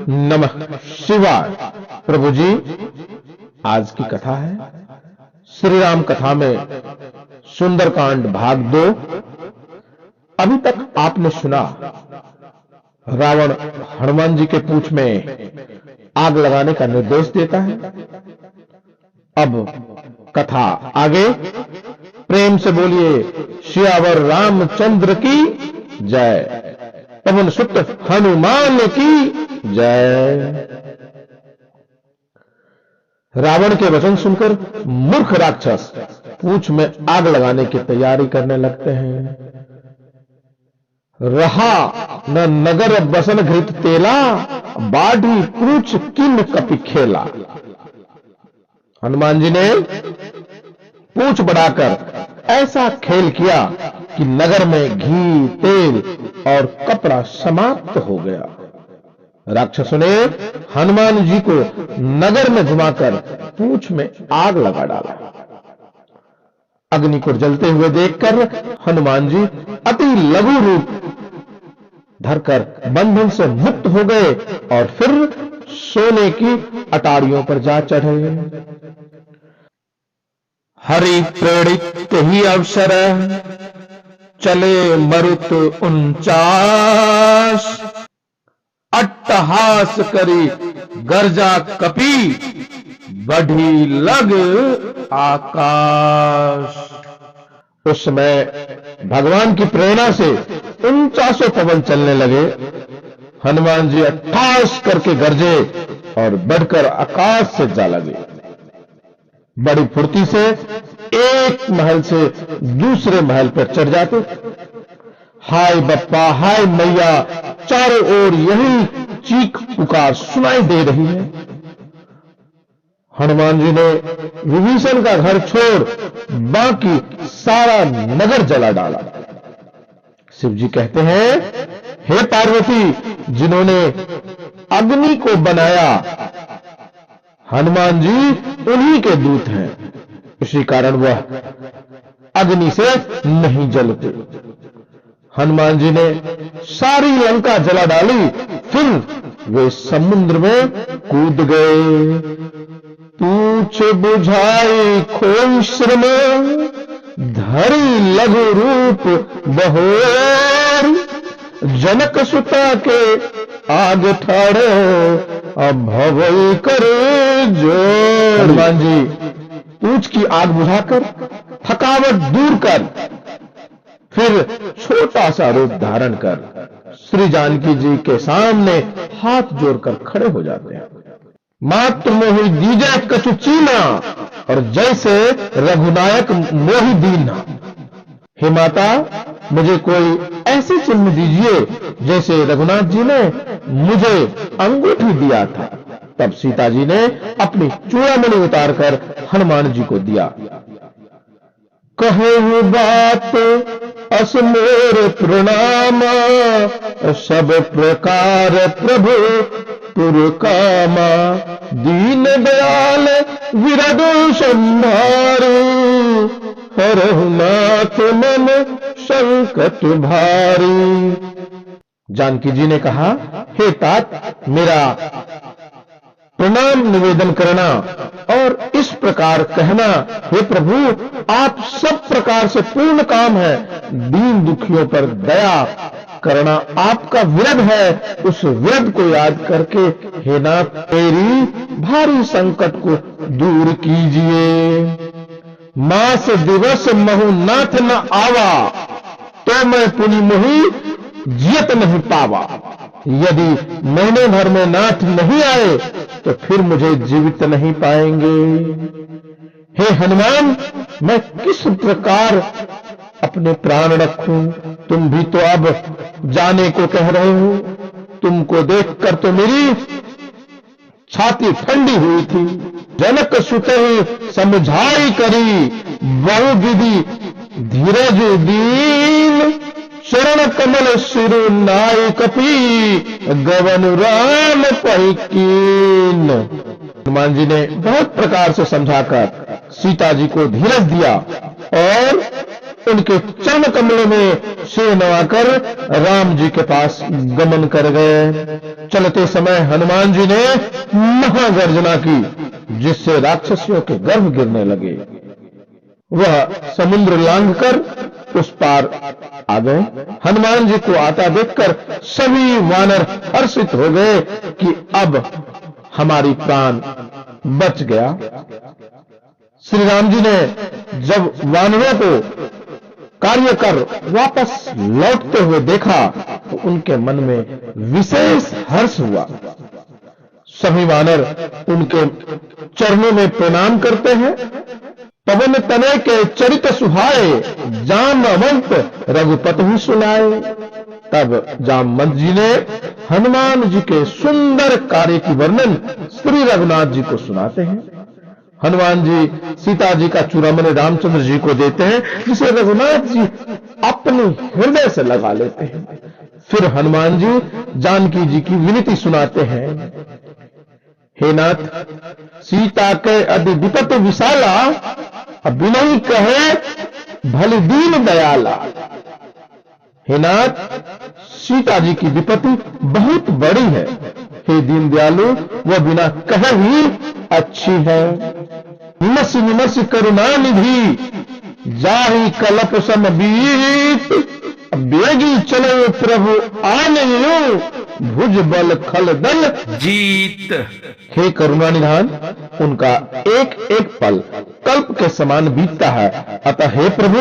नमः शिवाय। प्रभु जी, आज की कथा है श्री राम कथा में सुंदरकांड भाग 2। अभी तक आपने सुना रावण हनुमान जी के पूंछ में आग लगाने का निर्देश देता है। अब कथा आगे। प्रेम से बोलिए सियावर रामचंद्र की जय, पवन सुत हनुमान की जय। रावण के वचन सुनकर मूर्ख राक्षस पूंछ में आग लगाने की तैयारी करने लगते हैं। रहा न नगर बसन घृत तेला, बाढ़ी पूछ किन कपि खेला। हनुमान जी ने पूंछ बढ़ाकर ऐसा खेल किया कि नगर में घी, तेल और कपड़ा समाप्त हो गया। राक्षसों ने हनुमान जी को नगर में घुमाकर पूंछ में आग लगा डाला। अग्नि को जलते हुए देखकर हनुमान जी अति लघु रूप धरकर बंधन से मुक्त हो गए और फिर सोने की अटारियों पर जा चढ़े। हरि प्रेरित ही अवसर चले मरुत 49, अट्टहास करी गर्जा कपी बढ़ी लग आकाश। उस समय भगवान की प्रेरणा से 49 पवन चलने लगे। हनुमान जी अट्ठास करके गरजे और बढ़कर आकाश से जा लगे। बड़ी फुर्ती से एक महल से दूसरे महल पर चढ़ जाते। हाय बप्पा, हाय मैया, चारों ओर यही चीख पुकार सुनाई दे रही है। हनुमान जी ने विभीषण का घर छोड़ बाकी सारा नगर जला डाला। शिव जी कहते हैं, हे पार्वती, जिन्होंने अग्नि को बनाया हनुमान जी उन्हीं के दूत हैं, इसी कारण वह अग्नि से नहीं जलते। हनुमान जी ने सारी लंका जला डाली, फिर वे समुद्र में कूद गए। पूछ बुझाई खोई श्रम, धरी लघु रूप बहोर। जनक सुता के आगे ठाड़ो, अब भवई करे जो। हनुमान जी पूंछ की आग बुझाकर थकावट दूर कर फिर छोटा सा रूप धारण कर श्री जानकी जी के सामने हाथ जोड़कर खड़े हो जाते हैं। मात्र मोहि दीजै कछु चीना, और जैसे रघुनायक मोहि दीना। हे माता, मुझे कोई ऐसे चिन्ह दीजिए जैसे रघुनाथ जी ने मुझे अंगूठी दिया था। तब सीता जी ने अपनी चूड़ामणि उतारकर हनुमान जी को दिया। कहूं बात असमोर प्रणाम, सब प्रकार प्रभु पुरकामा। दीन दयाल विरदु संभारू, हरहु नाथ मन संकट भारी। जानकी जी ने कहा, हे तात, मेरा प्रणाम निवेदन करना और इस प्रकार कहना, हे प्रभु, आप सब प्रकार से पूर्ण काम है। दीन दुखियों पर दया करना आपका व्रत है। उस व्रत को याद करके हे नाथ, तेरी भारी संकट को दूर कीजिए। मास दिवस महु नाथ न आवा, तो मैं पुनि मोहि जियत नहीं पावा। यदि महीने भर में नाथ नहीं आए तो फिर मुझे जीवित नहीं पाएंगे। हे हनुमान, मैं किस प्रकार अपने प्राण रखूं? तुम भी तो अब जाने को कह रहे हो। तुमको देखकर तो मेरी छाती ठंडी हुई थी। जनक सुतहि समझाई करी, बहु विधि धीरज दीन। चरण कमल सिरु नाई कपी, गवन राम पहिकीन। हनुमान जी ने बहुत प्रकार से समझाकर सीता जी को धीरज दिया और उनके चरण कमलों में सिर नवाकर राम जी के पास गमन कर गए। चलते समय हनुमान जी ने महागर्जना की, जिससे राक्षसियों के गर्भ गिरने लगे। वह समुद्र लांघकर उस पार आ गए। हनुमान जी को आता देखकर सभी वानर हर्षित हो गए कि अब हमारी प्राण बच गया। श्री राम जी ने जब वानरों को कार्य कर वापस लौटते हुए देखा तो उनके मन में विशेष हर्ष हुआ। सभी वानर उनके चरणों में प्रणाम करते हैं। पवन तनय के चरित सुहाए, जामवंत रघुपति ही सुनाए। तब जामवंत जी ने हनुमान जी के सुंदर कार्य की वर्णन श्री रघुनाथ जी को सुनाते हैं। हनुमान जी सीता जी का चूड़ामणि रामचंद्र जी को देते हैं, जिसे रघुनाथ जी अपने हृदय से लगा लेते हैं। फिर हनुमान जी जानकी जी की विनती सुनाते हैं। हे नाथ, सीता के अति विपत विशाला, बिनई कहे भले दीन दयाला। हे नाथ, सीता जी की विपत्ति बहुत बड़ी है। हे दीन दयालु, वह बिना कहे ही अच्छी है। विमर्श विमर्श करुणा निधि, जाहि कलप सम बीत। बेगी चलो प्रभु आने, भुज बल खल दल जीत। हे करुणा निधान, उनका एक एक पल कल्प के समान बीतता है। अतः हे प्रभु,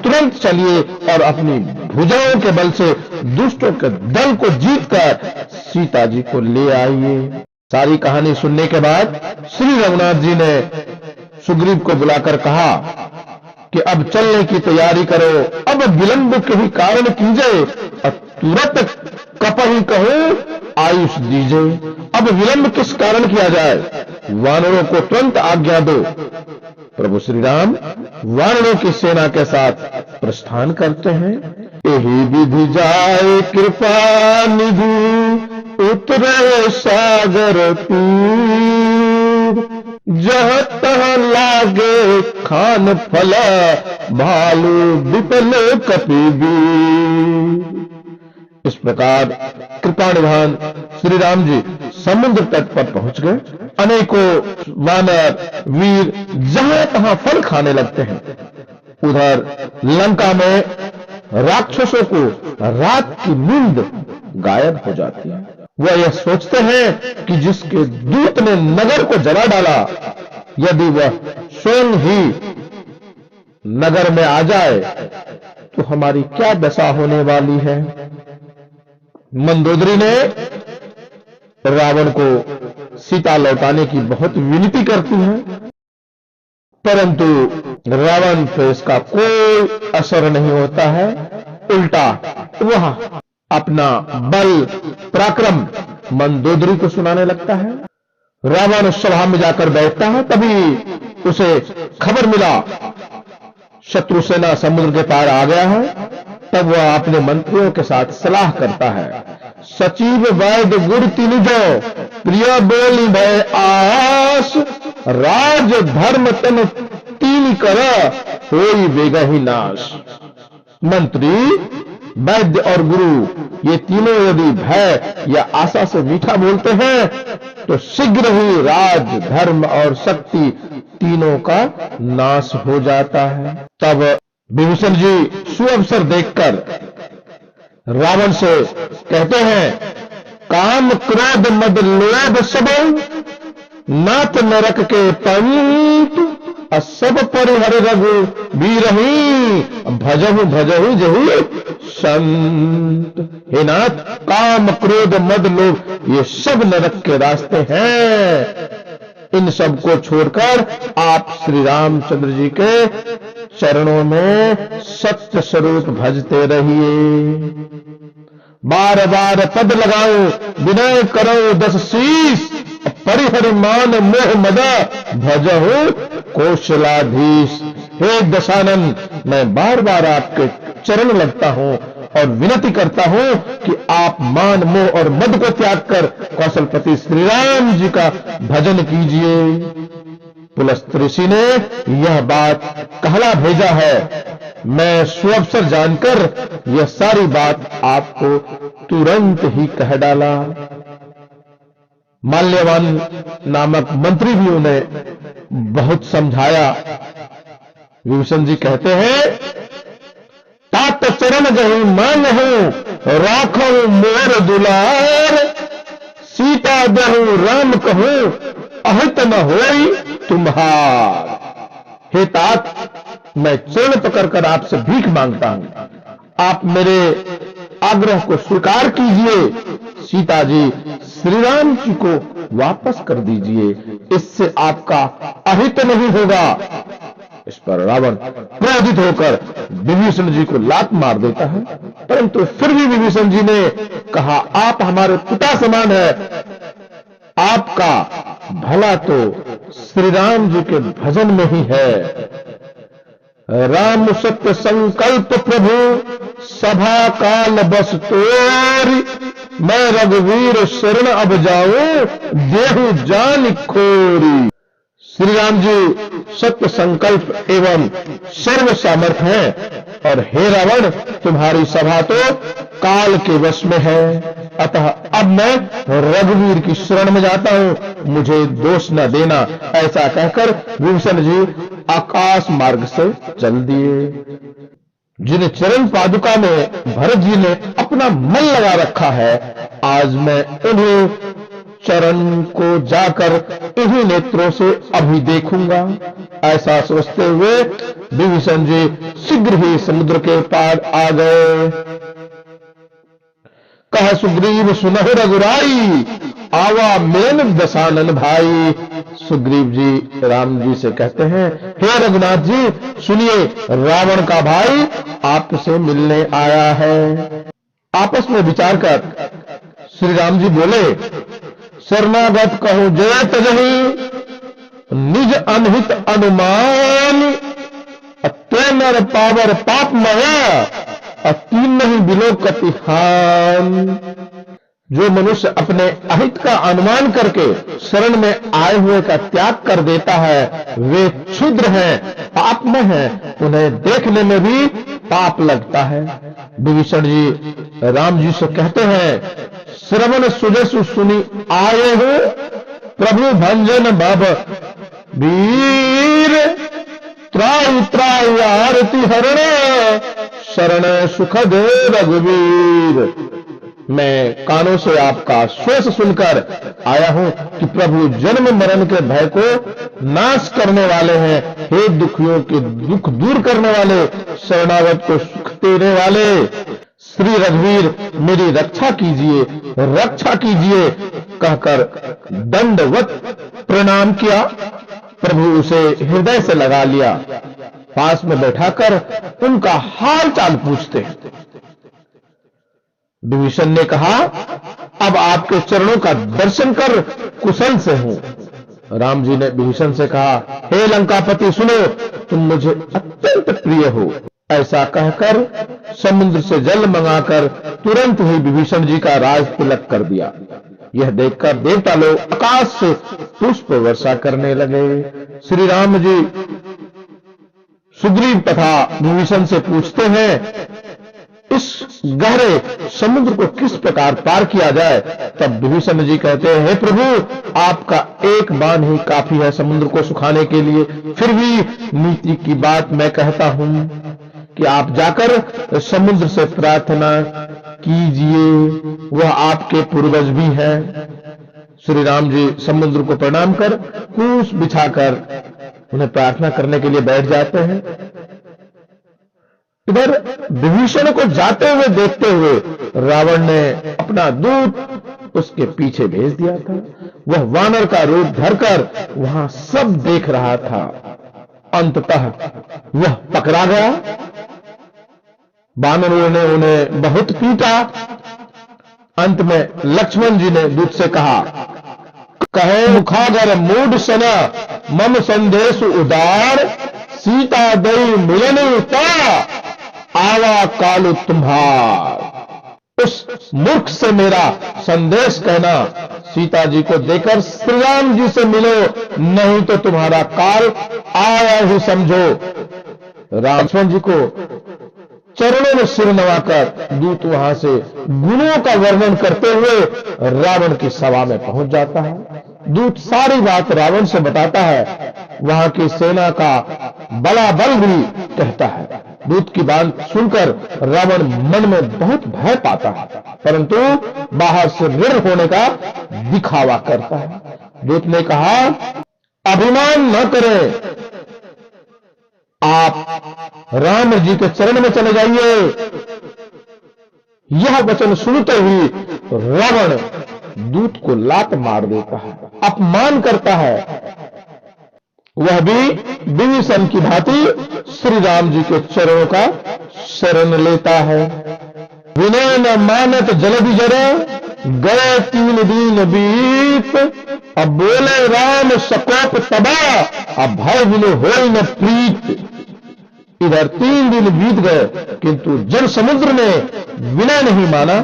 तुरंत चलिए और अपनी भुजाओं के बल से दुष्टों के दल को जीतकर सीता जी को ले आइए। सारी कहानी सुनने के बाद श्री रघुनाथ जी ने सुग्रीव को बुलाकर कहा कि अब चलने की तैयारी करो, अब विलंब के ही कारण कीजिए, तुरंत कपहि कहो आयुष दीजिए। अब विलंब किस कारण किया जाए, वानरों को तुरंत आज्ञा दो। प्रभु श्री राम वानरों की सेना के साथ प्रस्थान करते हैं। यही विधि जाए कृपा निधि, उतरे सागर तीर। जहाँ तहाँ लागे खान फला, भालू विपल कपिबीर। इस प्रकार कृपा निधान श्री राम जी समुद्र तट पर पहुंच गए। अनेकों वानर वीर जहां तहां फल खाने लगते हैं। उधर लंका में राक्षसों को रात की नींद गायब हो जाती है। वह यह सोचते हैं कि जिसके दूत ने नगर को जला डाला, यदि वह स्वयं ही नगर में आ जाए तो हमारी क्या दशा होने वाली है। मंदोदरी ने रावण को सीता लौटाने की बहुत विनती करती है, परंतु रावण पर इसका कोई असर नहीं होता है। उल्टा वह अपना बल पराक्रम मंदोदरी को सुनाने लगता है। रावण सभा में जाकर बैठता है, तभी उसे खबर मिला शत्रु सेना समुद्र के पार आ गया है। तब वह अपने मंत्रियों के साथ सलाह करता है। सचिव वैद्य गुर तीन जो, प्रिय बोली भय आस। राज धर्म तन तीन कर, होई बेगहि नाश। मंत्री, वैद्य और गुरु ये तीनों यदि भय या आशा से मीठा बोलते हैं तो शीघ्र ही राज, धर्म और शक्ति तीनों का नाश हो जाता है। तब विभीषण जी सुअवसर देखकर रावण से कहते हैं, काम क्रोध मद लोभ सब, नाथ नरक के पंत। सब परिहर रघु बीरही, भजहु भजहु जहु संत। हे नाथ, काम क्रोध मद लोभ ये सब नरक के रास्ते हैं। इन सब को छोड़कर आप श्री रामचंद्र जी के चरणों में सत्य स्वरूप भजते रहिए। बार बार पद लगाऊं, विनय करो दस शीस। परिहरि मान मोह मद, भजहु कौशलाधीश। हे दशानन, मैं बार बार आपके चरण लगता हूं और विनती करता हूं कि आप मान मोह और मद को त्याग कर कौशलपति श्री राम जी का भजन कीजिए। पुलस्त ऋषि ने यह बात कहला भेजा है। मैं सुअवसर जानकर यह सारी बात आपको तुरंत ही कह डाला। माल्यवान नामक मंत्री भी उन्हें बहुत समझाया। विभीषण जी कहते हैं, तात चरण गही मान हूं राखो मोर दुलार, सीता दहु राम कहूं अहित न होई तुम्हार। हे तात, मैं चरण पकड़कर आपसे भीख मांगता हूं, आप मेरे आग्रह को स्वीकार कीजिए। सीता जी श्री राम जी को वापस कर दीजिए, इससे आपका अहित नहीं होगा। इस पर रावण क्रोधित होकर विभीषण जी को लात मार देता है, परंतु फिर भी विभीषण जी ने कहा, आप हमारे पिता समान है, आपका भला तो श्री राम जी के भजन में ही है। राम सत्य संकल्प प्रभु सभा काल बस तोरी, मैं रघुवीर शरण अब जाऊं देहु जान खोरी। श्री राम जी सत्य संकल्प एवं सर्व सामर्थ हैं, और हे रावण, तुम्हारी सभा तो काल के वश में है, अतः अब मैं रघुवीर की शरण में जाता हूं, मुझे दोष न देना। ऐसा कहकर विभीषण जी आकाश मार्ग से चल दिए। जिन चरण पादुका में भरत जी ने अपना मन लगा रखा है, आज मैं उन्हें चरण को जाकर इन्हीं नेत्रों से अभी देखूंगा। ऐसा सोचते हुए विभीषण जी शीघ्र ही समुद्र के पार आ गए। कह सुग्रीव सुनहु रघुराई, आवा मेन दशानन भाई। सुग्रीव जी राम जी से कहते हैं, हे रघुनाथ जी सुनिए, रावण का भाई आपसे मिलने आया है। आपस में विचार कर श्री राम जी बोले, शरणागत कहूं जय तजहि, निज अनहित अनुमान, अत्य नर पावर पाप मया, अतीन नहीं बिलो कतिहान। जो मनुष्य अपने अहित का अनुमान करके शरण में आए हुए का त्याग कर देता है, वे क्षुद्र हैं, पाप में हैं, उन्हें देखने में भी पाप लगता है। विभीषण जी राम जी से कहते हैं, श्रवण सुजसु सुनी आए हो, प्रभु भंजन भव वीर, त्राई त्राई आरती हरण, शरण सुख दे रघुवीर। मैं कानों से आपका श्वास सुनकर आया हूं कि प्रभु जन्म मरण के भय को नाश करने वाले हैं। हे दुखियों के दुख दूर करने वाले, शरणागत को सुख देने वाले श्री रघुवीर, मेरी रक्षा कीजिए, रक्षा कीजिए। कहकर दंडवत प्रणाम किया। प्रभु उसे हृदय से लगा लिया, पास में बैठाकर उनका हाल चाल पूछते। विभीषण ने कहा, अब आपके चरणों का दर्शन कर कुशल से हूं। राम जी ने विभीषण से कहा, हे लंकापति सुनो, तुम मुझे अत्यंत प्रिय हो। ऐसा कहकर समुद्र से जल मंगाकर तुरंत ही विभीषण जी का राज तिलक कर दिया। यह देखकर देवता लोग आकाश से पुष्प वर्षा करने लगे। श्री राम जी सुग्रीव तथा विभीषण से पूछते हैं, इस गहरे समुद्र को किस प्रकार पार किया जाए। तब विभीषण जी कहते हैं, हे प्रभु, आपका एक बाण ही काफी है समुद्र को सुखाने के लिए। फिर भी नीति की बात मैं कहता हूं कि आप जाकर समुद्र से प्रार्थना कीजिए, वह आपके पूर्वज भी हैं। श्री राम जी समुद्र को प्रणाम कर कूस बिछाकर उन्हें प्रार्थना करने के लिए बैठ जाते हैं। इधर विभीषण को जाते हुए देखते हुए रावण ने अपना दूत उसके पीछे भेज दिया था। वह वानर का रूप धरकर वहां सब देख रहा था। अंततः वह पकड़ा गया। वानरों ने उन्हें बहुत पीटा। अंत में लक्ष्मण जी ने दूत से कहा, कहे मुखागर मूड सना, मम संदेश उदार, सीता दई मिलन उता, आवा कालु तुम्हार। उस मूर्ख से मेरा संदेश कहना, सीता जी को देकर श्री राम जी से मिलो, नहीं तो तुम्हारा काल आया ही समझो। राम लक्ष्मण जी को चरणों में सिर नवाकर दूत वहां से गुणों का वर्णन करते हुए रावण की सभा में पहुंच जाता है। दूत सारी बात रावण से बताता है, वहां की सेना का बड़ा बल भी कहता है। दूत की बात सुनकर रावण मन में बहुत भय पाता है, परंतु बाहर से दृढ़ होने का दिखावा करता है। दूत ने कहा, अभिमान न करें, आप राम जी के चरण में चले जाइए। यह वचन सुनते ही रावण दूत को लात मार देता है, अपमान करता है। वह भी विभीषण की भांति श्री राम जी के चरणों का शरण लेता है। विनय न मानत जलधि जरे, गए 3 दिन बीत, अब बोले राम सकोप तबा, अब भय विनु होई न प्रीत। इधर 3 दिन बीत गए, किंतु जन समुद्र ने विनय नहीं माना।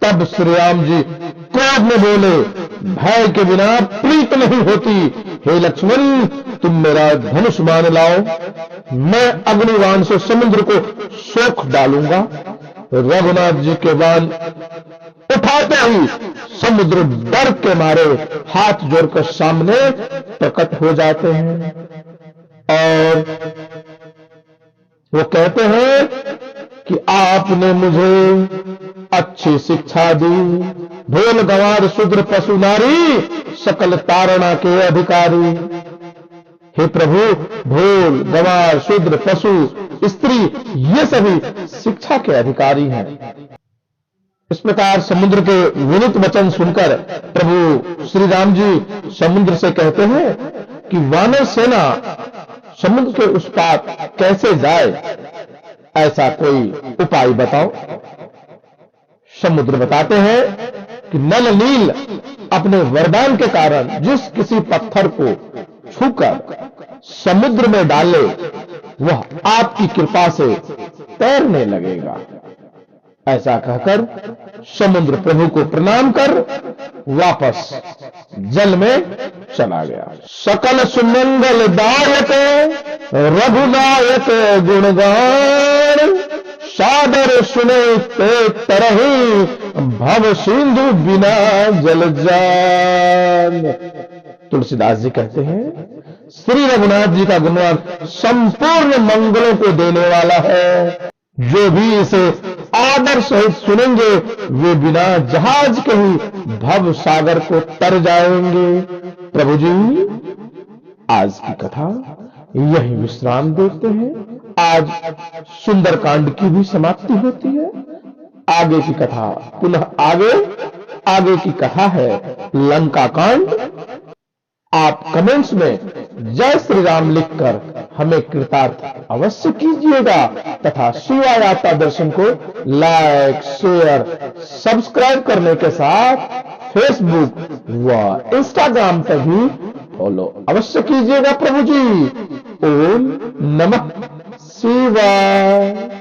तब श्री राम जी क्रोध में बोले, भय के बिना प्रीत नहीं होती। हे लक्ष्मण, तुम मेरा धनुष बाण लाओ, मैं अग्निबाण से समुद्र को सोख डालूंगा। रघुनाथ जी के बाण उठाते ही समुद्र डर के मारे हाथ जोड़कर सामने प्रकट हो जाते हैं और वो कहते हैं कि आपने मुझे अच्छी शिक्षा दी, ढोल गंवार शूद्र पशु नारी, सकल तारणा के अधिकारी। हे प्रभु, ढोल गंवार शूद्र पशु स्त्री ये सभी शिक्षा के अधिकारी हैं। इस प्रकार समुद्र के विनीत वचन सुनकर प्रभु श्री राम जी समुद्र से कहते हैं कि वानर सेना समुद्र के उस पार कैसे जाए, ऐसा कोई उपाय बताओ। समुद्र बताते हैं कि नल नील अपने वरदान के कारण जिस किसी पत्थर को छूकर समुद्र में डाले, वह आपकी कृपा से तैरने लगेगा। ऐसा कहकर समुद्र प्रभु को प्रणाम कर वापस जल में चला गया। सकल सुमंगल दायक रघुनायक गुणगान, सादर सुने ते तरही, भव सिंधु बिना जल जान। तुलसीदास जी कहते हैं, श्री रघुनाथ जी का गुणगान संपूर्ण मंगलों को देने वाला है। जो भी इसे आदर सहित सुनेंगे वे बिना जहाज के ही भव सागर को तर जाएंगे। प्रभु जी आज की कथा यही विश्राम देते हैं। आज सुंदरकांड की भी समाप्ति होती है। आगे की कथा पुनः आगे की कथा है लंका कांड। आप कमेंट्स में जय श्री राम लिखकर हमें कृतार्थ अवश्य कीजिएगा तथा शिवा यात्रा दर्शन को लाइक, शेयर, सब्सक्राइब करने के साथ फेसबुक व इंस्टाग्राम पर भी फॉलो अवश्य कीजिएगा। प्रभु जी ओम नमः शिवाय।